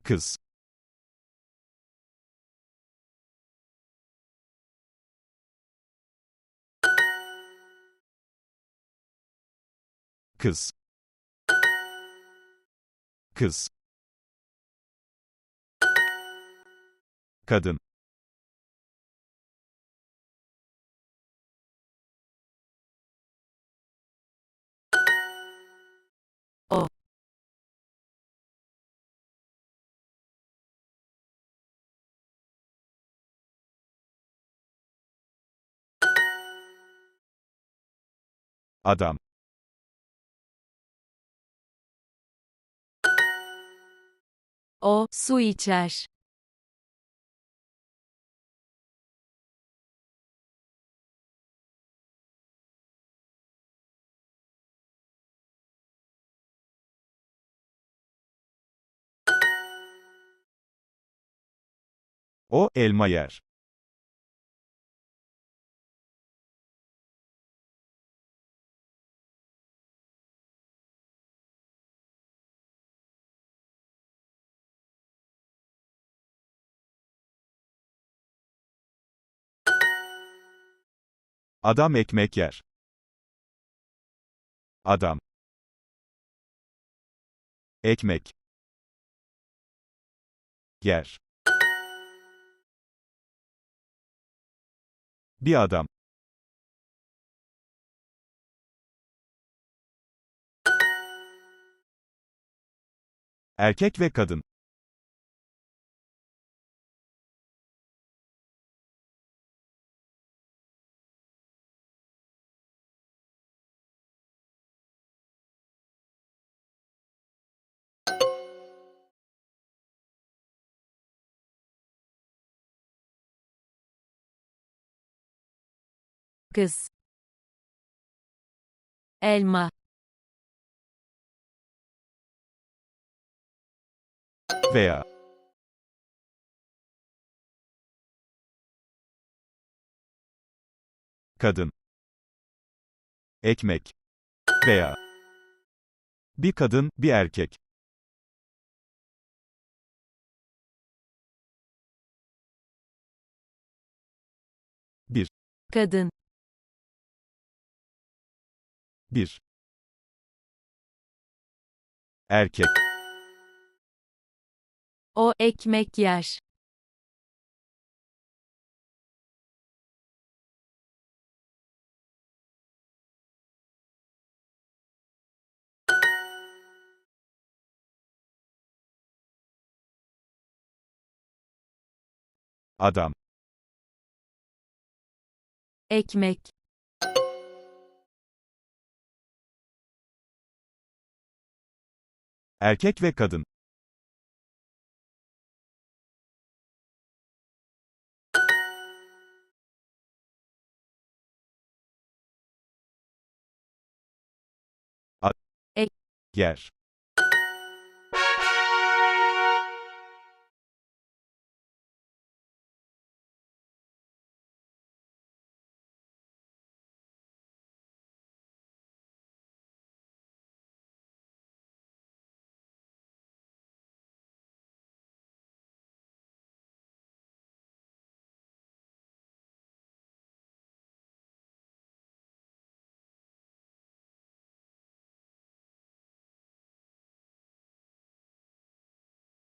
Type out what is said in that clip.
Kız. Kız. Kız. Kadın. O. Adam. O, su içer. O, elma yer. Adam ekmek yer. Adam. Ekmek. Yer. Bir adam. Erkek ve kadın. Kız. Elma. Veya. Kadın. Ekmek. Veya. Bir kadın, bir erkek. Bir. Kadın. Bir. Erkek. O, ekmek yer. Adam. Ekmek. Erkek ve kadın. Ek. Yer.